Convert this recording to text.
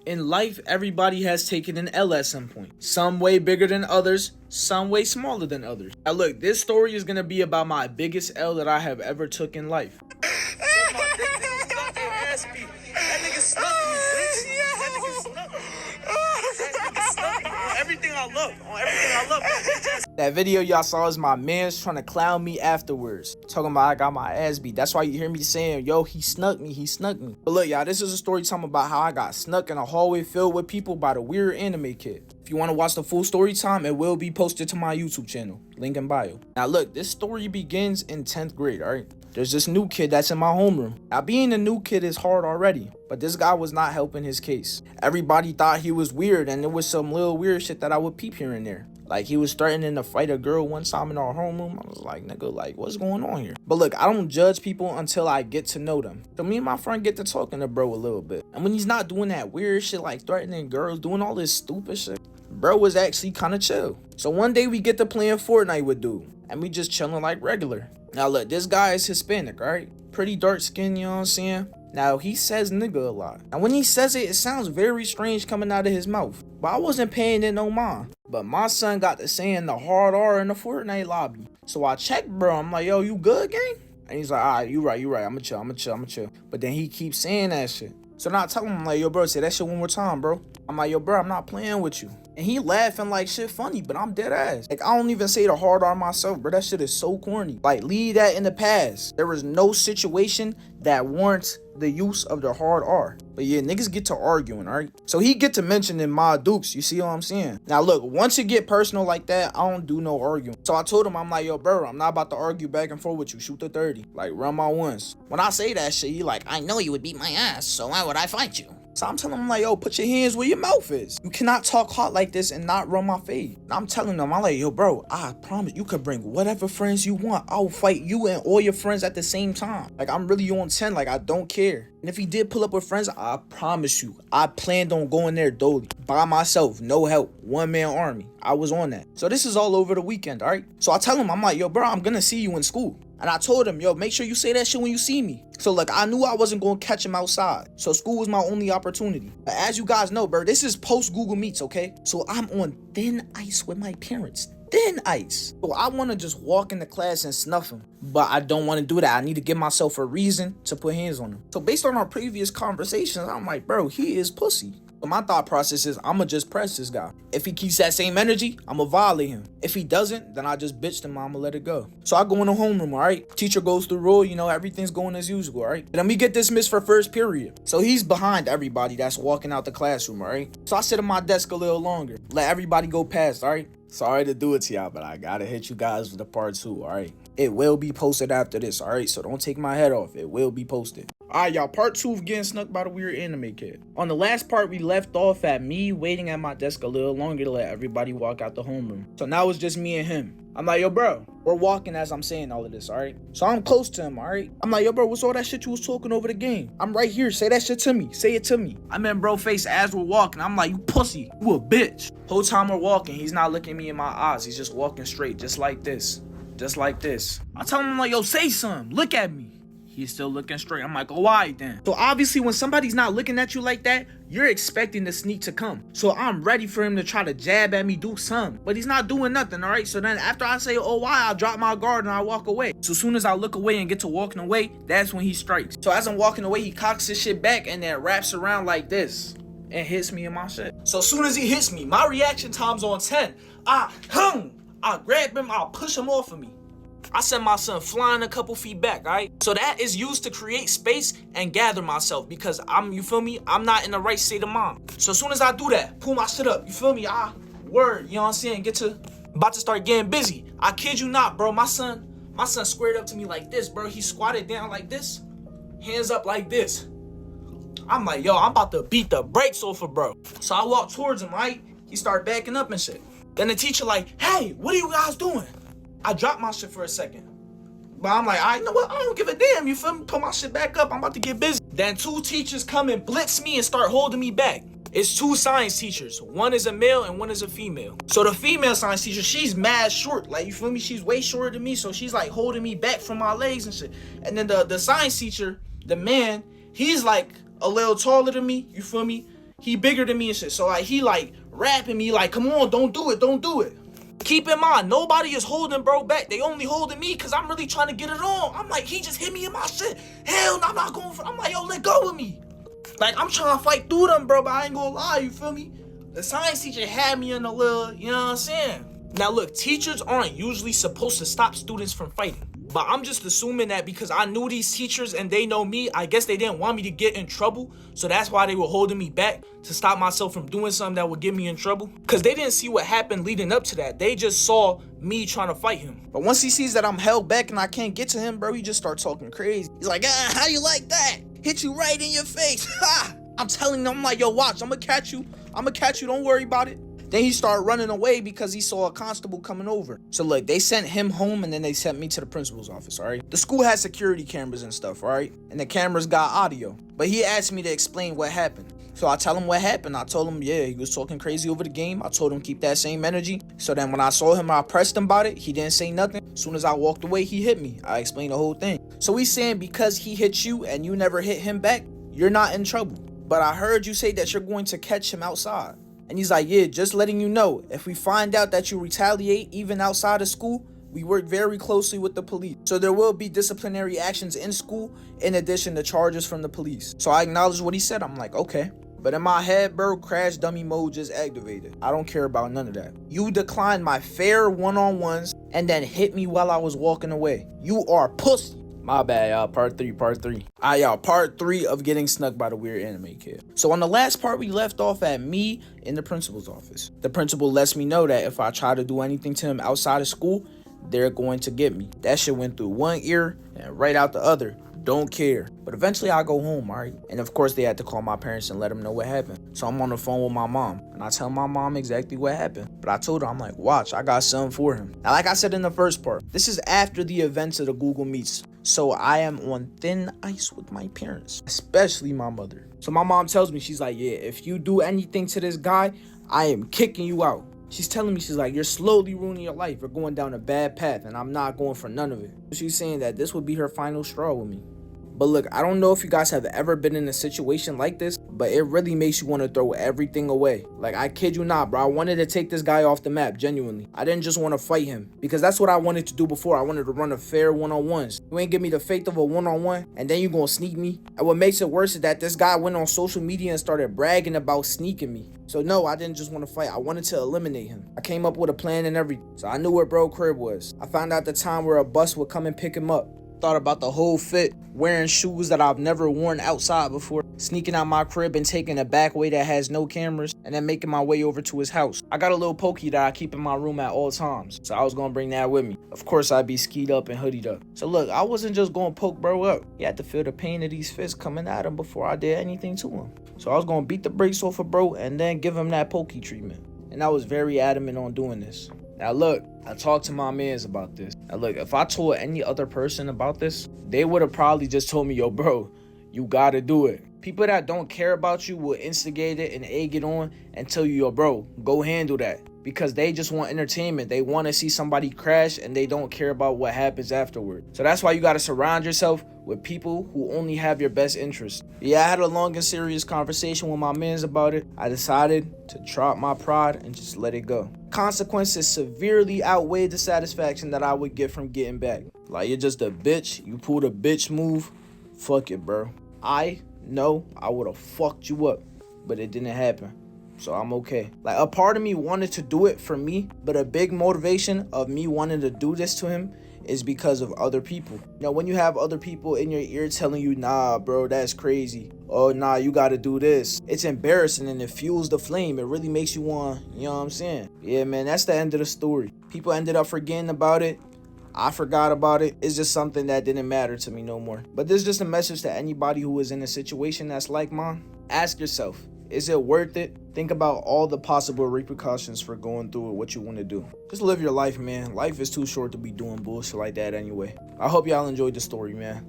In life, everybody has taken an L at some point. Some way bigger than others, some way smaller than others. Now look, this story is gonna be about my biggest L that I have ever took in life. That video y'all saw is my mans trying to clown me afterwards. Talking about I got my ass beat. That's why you hear me saying, yo, he snuck me. But look, y'all, this is a story time about how I got snuck in a hallway filled with people by the weird anime kid. If you want to watch the full story time, it will be posted to my YouTube channel. Link in bio. Now look, this story begins in 10th grade, alright? There's this new kid that's in my homeroom. Now being a new kid is hard already, but this guy was not helping his case. Everybody thought he was weird, and there was some little weird shit that I would peep here and there. Like, he was threatening to fight a girl one time in our homeroom. I was like, nigga, like, what's going on here? But look, I don't judge people until I get to know them. So me and my friend get to talking to bro a little bit. And when he's not doing that weird shit, like threatening girls, doing all this stupid shit, bro was actually kind of chill. So one day we get to playing Fortnite with dude, and we just chilling like regular. Now look, this guy is Hispanic, right? Pretty dark skin, you know what I'm saying? Now, he says nigga a lot. And when he says it, it sounds very strange coming out of his mouth. But I wasn't paying it no mind. But my son got to saying the hard R in the Fortnite lobby. So I checked, bro. I'm like, yo, you good, gang? And he's like, all right, you right. I'ma chill. But then he keeps saying that shit. So now I tell him, I'm like, yo, bro, say that shit one more time, bro. I'm like, yo, bro, I'm not playing with you. And he laughing like shit funny, but I'm dead ass. Like, I don't even say the hard R myself, bro. That shit is so corny. Like, leave that in the past. There is no situation that warrants the use of the hard R. But yeah, niggas get to arguing, alright? So he get to mentioning my dukes, you see what I'm saying? Now look, once it get personal like that, I don't do no arguing. So I told him, I'm like, yo, bro, I'm not about to argue back and forth with you. Shoot the 30. Like, run my ones. When I say that shit, he like, I know you would beat my ass, so why would I fight you? So I'm telling him, like, yo, put your hands where your mouth is. You cannot talk hot like this and not run my fade. And I'm telling them, I'm like, yo, bro, I promise you could bring whatever friends you want. I'll fight you and all your friends at the same time. Like, I'm really on 10. Like, I don't care. And if he did pull up with friends, I promise you, I planned on going there dolly. By myself, no help, one-man army. I was on that. So this is all over the weekend, all right? So I tell him, I'm like, yo, bro, I'm gonna see you in school. And I told him, yo, make sure you say that shit when you see me. So, like, I knew I wasn't going to catch him outside. So, school was my only opportunity. But as you guys know, bro, this is post-Google Meets, okay? So, I'm on thin ice with my parents. Thin ice. So, I want to just walk into class and snuff him. But I don't want to do that. I need to give myself a reason to put hands on him. So, based on our previous conversations, I'm like, bro, he is pussy. But my thought process is, I'ma just press this guy. If he keeps that same energy, I'ma violate him. If he doesn't, then I just bitched him, I'ma let it go. So I go in the homeroom, alright? Teacher goes through rule, you know, everything's going as usual, alright? And then we get dismissed for first period. So he's behind everybody that's walking out the classroom, alright? So I sit at my desk a little longer. Let everybody go past, alright? Sorry to do it to y'all, but I gotta hit you guys with the part 2, alright? It will be posted after this, alright? So don't take my head off. It will be posted. Alright, y'all, part 2 of getting snuck by the weird anime kid. On the last part, we left off at me waiting at my desk a little longer to let everybody walk out the homeroom. So now it's just me and him. I'm like, yo, bro, we're walking as I'm saying all of this, alright? So I'm close to him, alright? I'm like, yo, bro, what's all that shit you was talking over the game? I'm right here. Say that shit to me. Say it to me. I'm in bro face as we're walking. I'm like, you pussy. You a bitch. Whole time we're walking, he's not looking me in my eyes. He's just walking straight, just like this. Just like this. I tell him, I'm like, yo, say something. Look at me. He's still looking straight. I'm like, oh, why then? So obviously when somebody's not looking at you like that, you're expecting the sneak to come. So I'm ready for him to try to jab at me, do something. But he's not doing nothing, all right? So then after I say, oh, why? I drop my guard and I walk away. So as soon as I look away and get to walking away, that's when he strikes. So as I'm walking away, he cocks his shit back and then wraps around like this and hits me in my shit. So as soon as he hits me, my reaction time's on 10. I grab him, I'll push him off of me. I send my son flying a couple feet back, alright? So that is used to create space and gather myself because you feel me? I'm not in the right state of mind. So as soon as I do that, pull my shit up, you feel me? Word, you know what I'm saying? About to start getting busy. I kid you not, bro. My son squared up to me like this, bro. He squatted down like this, hands up like this. I'm like, yo, I'm about to beat the brakes off of bro. So I walk towards him, right? He started backing up and shit. Then the teacher like, hey, what are you guys doing? I dropped my shit for a second. But I'm like, you know what? I don't give a damn, you feel me? Put my shit back up, I'm about to get busy. Then 2 teachers come and blitz me and start holding me back. It's 2 science teachers. One is a male and one is a female. So the female science teacher, she's mad short. Like, you feel me? She's way shorter than me, so she's like holding me back from my legs and shit. And then the science teacher, the man, he's like a little taller than me, you feel me? He bigger than me and shit. So like he like rapping me like, come on, don't do it, don't do it. Keep in mind, nobody is holding bro back. They only holding me because I'm really trying to get it on. I'm like, he just hit me in my shit. Hell no, I'm not going for. I'm like, yo, let go of me. Like, I'm trying to fight through them, bro, but I ain't gonna lie, you feel me? The science teacher had me in a little, you know what I'm saying? Now look, teachers aren't usually supposed to stop students from fighting. But I'm just assuming that because I knew these teachers and they know me, I guess they didn't want me to get in trouble. So that's why they were holding me back, to stop myself from doing something that would get me in trouble. Because they didn't see what happened leading up to that. They just saw me trying to fight him. But once he sees that I'm held back and I can't get to him, bro, he just starts talking crazy. He's like, how you like that? Hit you right in your face. Ha! I'm telling them, I'm like, yo, watch, I'm gonna catch you. Don't worry about it. Then he started running away because he saw a constable coming over. So look, they sent him home and then they sent me to the principal's office, all right? The school has security cameras and stuff, all right? And the cameras got audio. But he asked me to explain what happened. So I tell him what happened. I told him, yeah, he was talking crazy over the game. I told him keep that same energy. So then when I saw him, I pressed him about it. He didn't say nothing. As soon as I walked away, he hit me. I explained the whole thing. So he's saying because he hit you and you never hit him back, you're not in trouble. But I heard you say that you're going to catch him outside. And he's like, yeah, just letting you know, if we find out that you retaliate even outside of school, we work very closely with the police. So there will be disciplinary actions in school in addition to charges from the police. So I acknowledged what he said. I'm like, okay. But in my head, bro, crash dummy mode just activated. I don't care about none of that. You declined my fair one-on-ones and then hit me while I was walking away. You are pussy. My bad, y'all. Part 3. Alright, y'all. Part 3 of getting snuck by the weird anime kid. So on the last part, we left off at me in the principal's office. The principal lets me know that if I try to do anything to him outside of school, they're going to get me. That shit went through one ear and right out the other. Don't care. But eventually I go home, alright? And of course they had to call my parents and let them know what happened. So I'm on the phone with my mom and I tell my mom exactly what happened. But I told her, I'm like, watch, I got something for him. Now, like I said in the first part, this is after the events of the Google Meets. So I am on thin ice with my parents, especially my mother. So my mom tells me, she's like, yeah, if you do anything to this guy, I am kicking you out. She's telling me, she's like, you're slowly ruining your life. You're going down a bad path and I'm not going for none of it. She's saying that this would be her final straw with me. But look, I don't know if you guys have ever been in a situation like this, but it really makes you want to throw everything away. Like, I kid you not, bro. I wanted to take this guy off the map, genuinely. I didn't just want to fight him, because that's what I wanted to do before. I wanted to run a fair one-on-ones. You ain't give me the faith of a one-on-one, and then you gonna sneak me. And what makes it worse is that this guy went on social media and started bragging about sneaking me. So no, I didn't just want to fight. I wanted to eliminate him. I came up with a plan and everything. So I knew where bro crib was. I found out the time where a bus would come and pick him up. Thought about the whole fit, wearing shoes that I've never worn outside before, sneaking out my crib and taking a back way that has no cameras, and then making my way over to his house. I got a little pokey that I keep in my room at all times, so I was gonna bring that with me. Of course, I'd be skied up and hoodied up. So look, I wasn't just gonna poke bro up. He had to feel the pain of these fists coming at him before I did anything to him. So I was gonna beat the brakes off of bro and then give him that pokey treatment. And I was very adamant on doing this. Now look, I talked to my mans about this. Now look, if I told any other person about this, they would have probably just told me, yo bro, you gotta do it. People that don't care about you will instigate it and egg it on and tell you, yo bro, go handle that. Because they just want entertainment. They want to see somebody crash and they don't care about what happens afterward. So that's why you gotta surround yourself with people who only have your best interest. Yeah, I had a long and serious conversation with my mans about it. I decided to drop my pride and just let it go. Consequences severely outweighed the satisfaction that I would get from getting back. Like, you're just a bitch. You pulled a bitch move. Fuck it, bro. I know I would have fucked you up, but it didn't happen. So I'm okay. Like, a part of me wanted to do it for me, but a big motivation of me wanting to do this to him is because of other people. You know, when you have other people in your ear telling you, nah, bro, that's crazy. Oh, nah, you gotta do this. It's embarrassing and it fuels the flame. It really makes you want, you know what I'm saying? Yeah, man, that's the end of the story. People ended up forgetting about it. I forgot about it. It's just something that didn't matter to me no more. But this is just a message to anybody who is in a situation that's like mine. Ask yourself, is it worth it? Think about all the possible repercussions for going through what you want to do. Just live your life, man. Life is too short to be doing bullshit like that anyway. I hope y'all enjoyed the story, man.